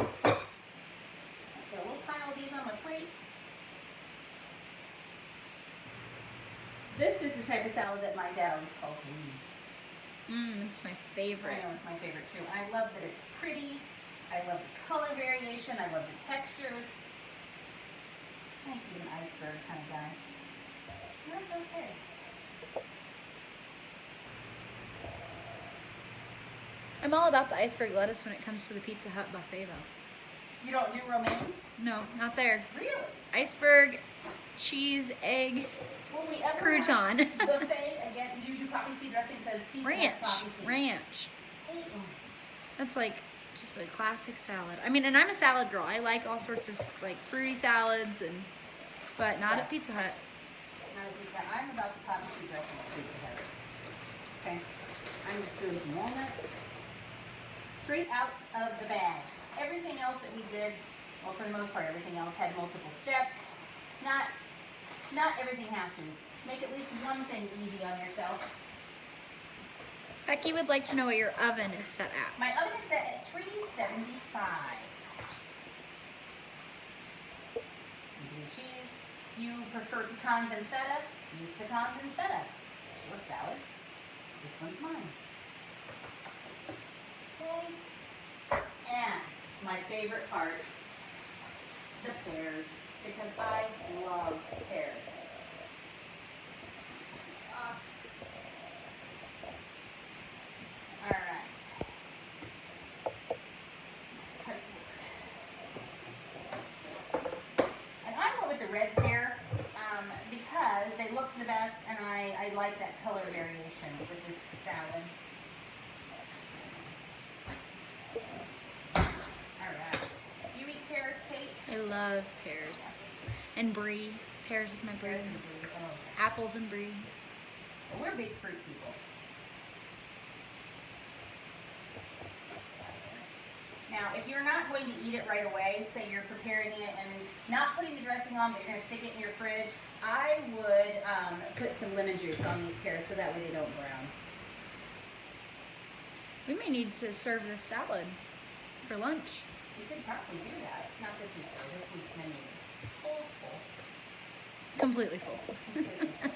a little pile of these on my plate. This is the type of salad that my dad always calls weeds. It's my favorite. I know, it's my favorite too. I love that it's pretty. I love the color variation. I love the textures. I think he's an iceberg kind of guy. That's okay. I'm all about the iceberg lettuce when it comes to the Pizza Hut buffet, though. You don't do romaine? No, not there. Really? Iceberg, cheese, egg, Will we ever crouton. have buffet again? Do you do poppy seed dressing? Because pizza Ranch. has poppy seed. Ranch. Hate 'em. That's like just a classic salad. I mean, and I'm a salad girl. I like all sorts of like fruity salads, but not at Pizza Hut. Not a pizza Hut. I'm about the poppy seed dressing at Pizza Hut. Okay. I'm just doing some walnuts. Straight out of the bag. Everything else that we did, well, for the most part, everything else had multiple steps. Not everything has to. Make at least one thing easy on yourself. Becky would like to know what your oven is set at. My oven is set at 375. Some blue cheese. If you prefer pecans and feta, use pecans and feta. It's your salad. This one's mine. Okay. And my favorite part, the pears, because I love pears. All right. Cutting board. And I went with the red pear because they looked the best, and I like that color variation with this salad. All right. Do you eat pears, Kate? I love pears. And brie. Pears with my brie. Pears and brie. Oh. Apples and brie. Well, we're big fruit people. Now, if you're not going to eat it right away, say you're preparing it and not putting the dressing on, but you're going to stick it in your fridge, I would put some lemon juice on these pears so that way they don't brown. We may need to serve this salad for lunch. You could probably do that. Not this week, though. This week's menu is full. Completely full. Completely full.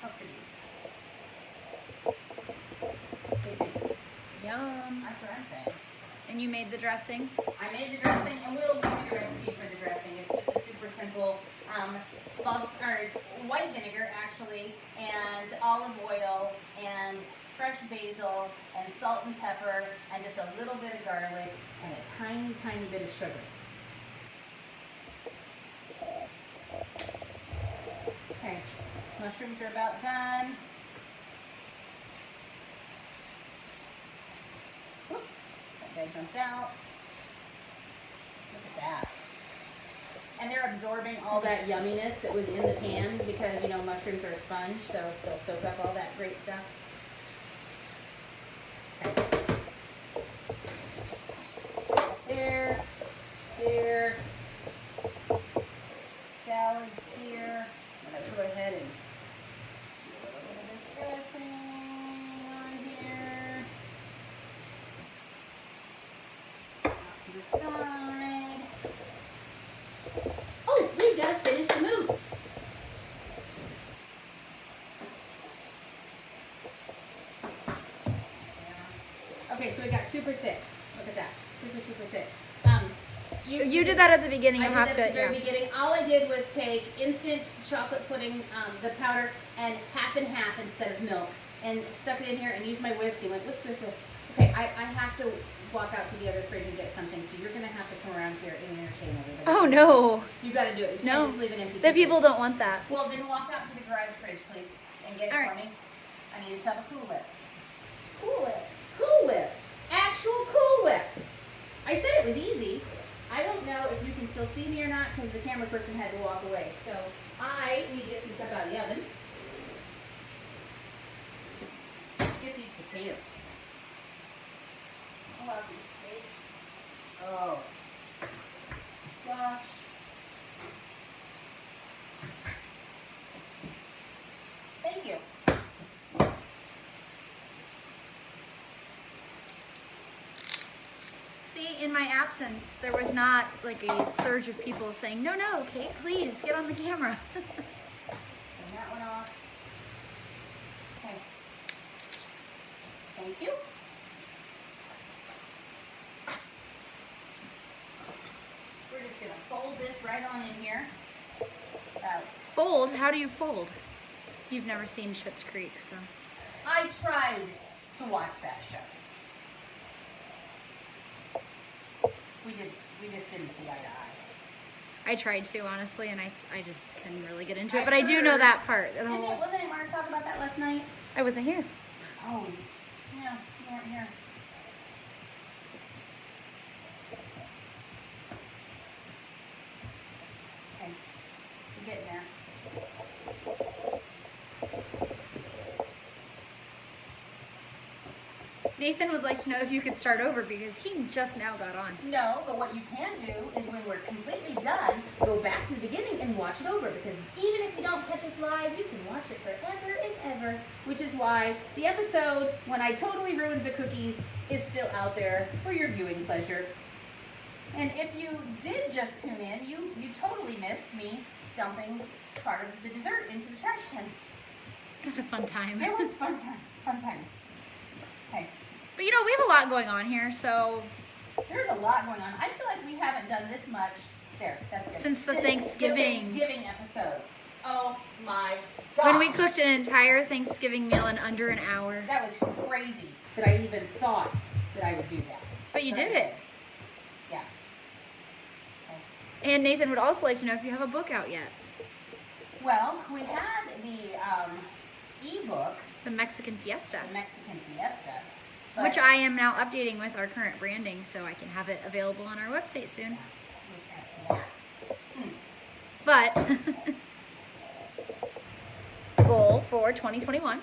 How pretty is that? Yum. That's what I'm saying. And you made the dressing? I made the dressing, and we'll give you the recipe for the dressing. It's just a super simple, it's white vinegar actually, and olive oil, and fresh basil, and salt and pepper, and just a little bit of garlic, and a tiny, tiny bit of sugar. Okay, mushrooms are about done. Whoop, that guy jumped out. Look at that. And they're absorbing all that yumminess that was in the pan because, you know, mushrooms are a sponge, so they'll soak up all that great stuff. Okay. There. Salads here. I'm going to go ahead and do a little bit of this dressing on here. Out to the side. Oh, we've got to finish the mousse. Okay, so it got super thick. Look at that. Super, super thick. You did that at the beginning. I You'll did have that at to, the very beginning. All I did was take instant chocolate pudding, the powder, and half and half instead of milk, and stuck it in here and used my whisk and went, what's with this? Okay, I have to walk out to the other fridge and get something, so you're going to have to come around here and entertain everybody. Oh, no. You got to do it. You No. can't just leave it empty. The people don't want that. Well, then walk out to the garage fridge, please, and get it All for right. me. I need a tub of Cool Whip. Cool Whip. Cool Whip. Actual Cool Whip. I said it was easy. I don't don't know if you can still see me or not because the camera person had to walk away. So I need to get some stuff out of the oven. Let's get these potatoes. I love these steaks. Oh, gosh. Thank you. See, in my absence, there was not like a surge of people saying, no, Kate, please get on the camera. Turn that one off. Okay. Thank you. We're just gonna fold this right on in here. Fold? How do you fold? You've never seen Schitt's Creek, so. I tried to watch that show. We just didn't see eye to eye. I tried to, honestly, and I just couldn't really get into it, but I do know that part. Wasn't it Mark talking about that last night? I wasn't here. Oh, yeah, you weren't here. Okay, we're getting there. Nathan would like to know if you could start over because he just now got on. No, but what you can do is when we're completely done, go back to the beginning and watch it over because even if you don't catch us live, you can watch it forever and ever, which is why the episode when I totally ruined the cookies is still out there for your viewing pleasure. And if you did just tune in, you totally missed me dumping part of the dessert into the trash can. It was a fun time. It was fun times. Okay. But you know, we have a lot going on here, so. There's a lot going on. I feel like we haven't done this much. There, that's good. Since the Thanksgiving. The Thanksgiving episode. Oh my gosh. When we cooked an entire Thanksgiving meal in under an hour. That was crazy that I even thought that I would do that. But you did it. Yeah. Okay. And Nathan would also like to know if you have a book out yet. Well, we had the ebook. The Mexican Fiesta. The Mexican Fiesta. Which I am now updating with our current branding so I can have it available on our website soon. Look at that. But the goal for 2021.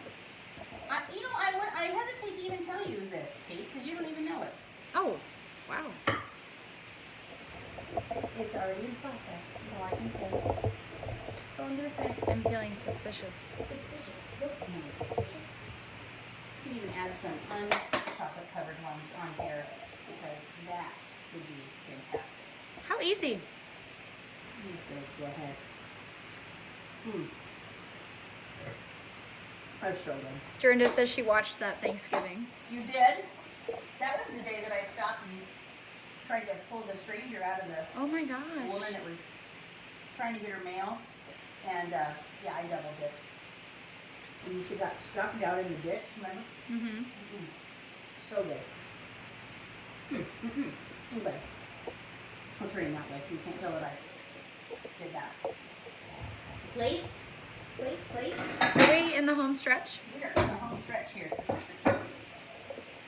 I hesitate to even tell you this, Kate, because you don't even know it. Oh, wow. It's already in process, is all I can say. That's all I'm going to say. I'm feeling suspicious. Suspicious. Don't be suspicious. You can even add some unchocolate covered ones on here because that would be fantastic. How easy. I'm just going to go ahead. I showed them. Dorinda says she watched that Thanksgiving. You did? That was the day that I stopped and tried to pull the stranger out of the Oh my gosh. woman that was trying to get her mail. And yeah, I double dipped. And she got stuck down in the ditch, remember? Mm-hmm. So good. Okay. I'll turn it that way so you can't tell that I did that. Plates. Are we in the home stretch? We are in the home stretch here, sister.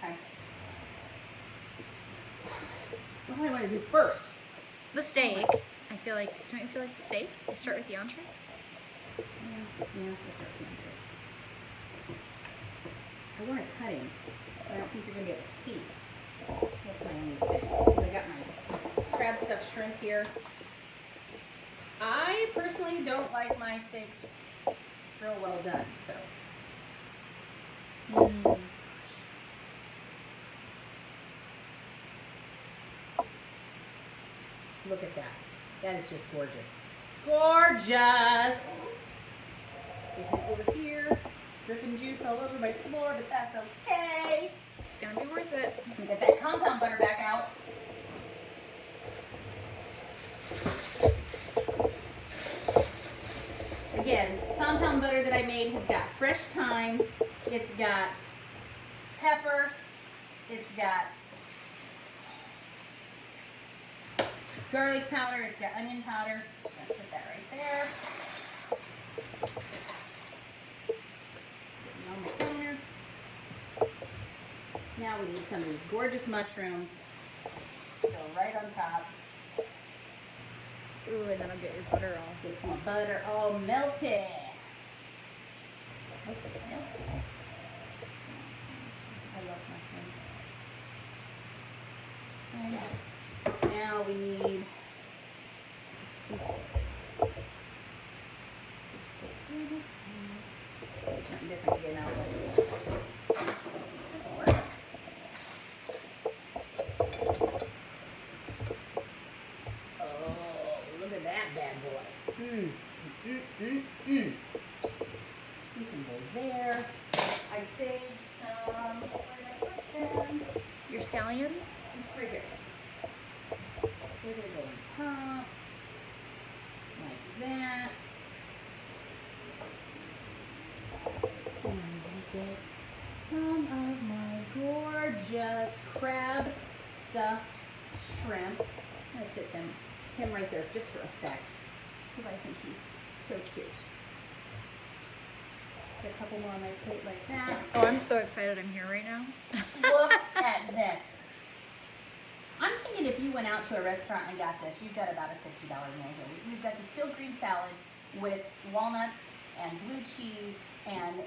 Okay. What do I want to do first? The steak. I feel like, don't you feel like the steak? You start with the entree? Yeah, let's start with the entree. I want it cutting, but I don't think you're going to be able to see. That's my only thing. Because I got my crab stuffed shrimp here. I personally don't like my steaks real well done, so. Look at that. That is just gorgeous. Gorgeous! Get it over here. Dripping juice all over my floor, but that's okay. It's gonna be worth it. Get that compound butter back out. Again, compound butter that I made has got fresh thyme, it's got pepper, it's got garlic powder, it's got onion powder. Just gonna set that right there. Getting on my counter. Now we need some of these gorgeous mushrooms to go right on top. Ooh, and then I'll get your butter all. Get my butter all melted. Melted. I love mushrooms. And now we need potato. Something different to get out of. Just work. Oh, look at that bad boy. You can go there. I saved some. Where did I put them? Your scallions? Right here. We're gonna go on top. Like that. And we get some of my gorgeous crab stuffed shrimp. I'm gonna sit him right there just for effect, because I think he's so cute. Get a couple more on my plate like that. Oh, I'm so excited I'm here right now. Look at this. I'm thinking if you went out to a restaurant and got this, you've got about a $60 meal here. We've got this field green salad with walnuts and blue cheese and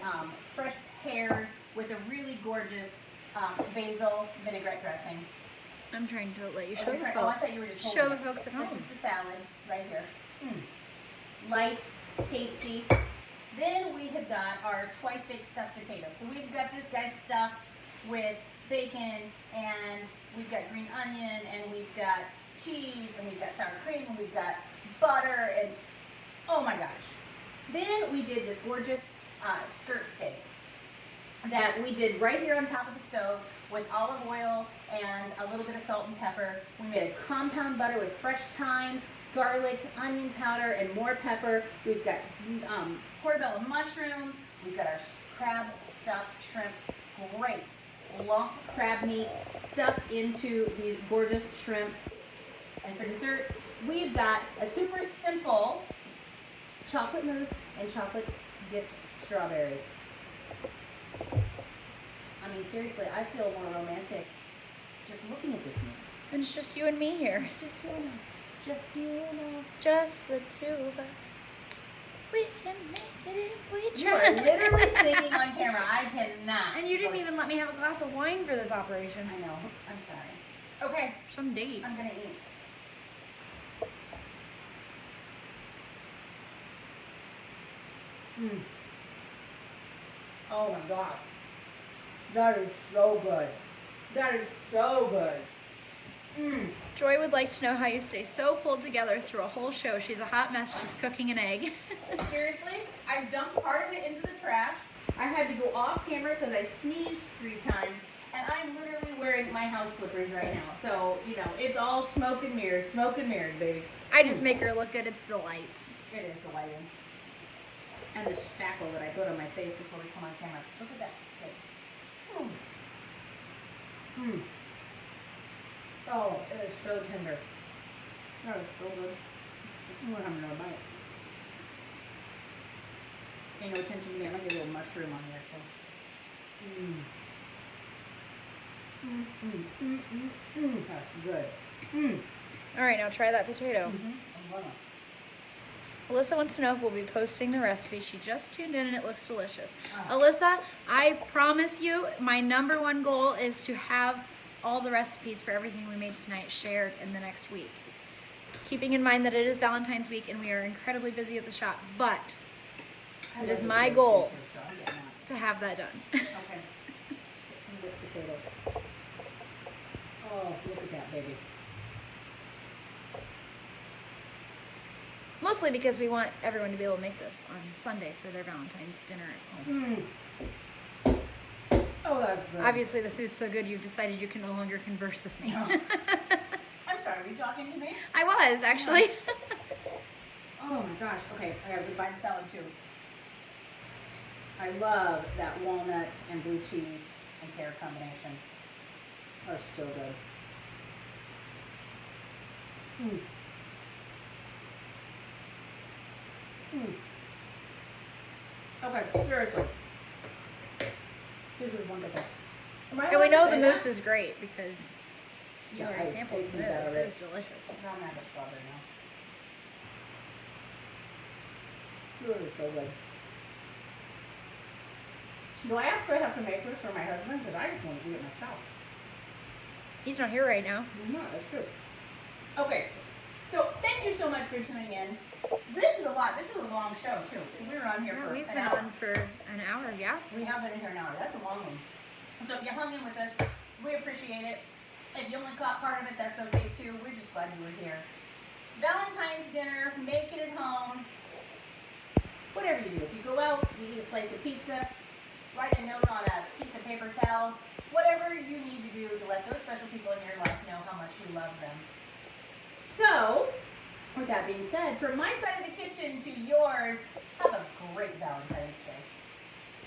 fresh pears with a really gorgeous basil vinaigrette dressing. I'm trying to let you show the folks. Oh, I thought you were just show the folks at home. This is the salad right here. Light, tasty. Then we have got our twice baked stuffed potatoes. So we've got this guy stuffed with bacon, and we've got green onion, and we've got cheese, and we've got sour cream, and we've got butter, and oh my gosh. Then we did this gorgeous skirt steak that we did right here on top of the stove with olive oil and a little bit of salt and pepper. We made a compound butter with fresh thyme, garlic, onion powder, and more pepper. We've got portobello mushrooms. We've got our crab stuffed shrimp. Great lump crab meat stuffed into these gorgeous shrimp. And for dessert, we've got a super simple chocolate mousse and chocolate dipped strawberries. I mean, seriously, I feel more romantic just looking at this meal. And it's just you and me here. It's just you and I. Just you and I. Just the two of us. We can make it if we You try. are literally singing on camera. I cannot. And you didn't even let me have a glass of wine for this operation. I know. I'm sorry. Okay. Some date. I'm gonna eat. Oh my gosh. That is so good. That is so good. Joy would like to know how you stay so pulled together through a whole show. She's a hot mess just cooking an egg. Seriously, I dumped part of it into the trash. I had to go off camera because I sneezed 3 times, and I'm literally wearing my house slippers right now. So, you know, it's all smoke and mirrors, baby. I just make her look good. It's the lights. It is the lighting. And the spackle that I put on my face before we come on camera. Look at that steak. Oh, it is so tender. That is so good. I'm gonna have another bite. Pay no attention to me. I'm gonna get a little mushroom on there too. That's good. All right, now try that potato. I'm gonna. Alyssa wants to know if we'll be posting the recipe. She just tuned in and it looks delicious. Alyssa, I promise you, my #1 goal is to have all the recipes for everything we made tonight shared in the next week. Keeping in mind that it is Valentine's week and we are incredibly busy at the shop, but it is my goal to have that done. Okay. Get some of this potato. Oh, look at that, baby. Mostly because we want everyone to be able to make this on Sunday for their Valentine's dinner at home. Oh, that's good. Obviously, the food's so good, you've decided you can no longer converse with me. No. I'm sorry, were you talking to me? I was, actually. Oh my gosh. Okay, I got a good bite of salad too. I love that walnut and blue cheese and pear combination. That's so good. Okay, seriously. This is wonderful. And we know the mousse is great because you Yeah, already I sampled ate the some mousse. of that It already. was delicious. I'm gonna have a strawberry now. Really so good. Do I actually have to make this for my husband? Because I just want to eat it myself. He's not here right now. No, that's true. Okay, so thank you so much for tuning in. This is a lot. This was a long show, too. We were on here for We've an been hour. on for an hour, yeah. We have been in here an hour. That's a long one. So if you hung in with us, we appreciate it. If you only caught part of it, that's okay, too. We're just glad you were here. Valentine's dinner, make it at home. Whatever you do. If you go out, you eat a slice of pizza, write a note on a piece of paper towel, whatever you need to do to let those special people in your life know how much you love them. So, with that being said, from my side of the kitchen to yours, have a great Valentine's Day.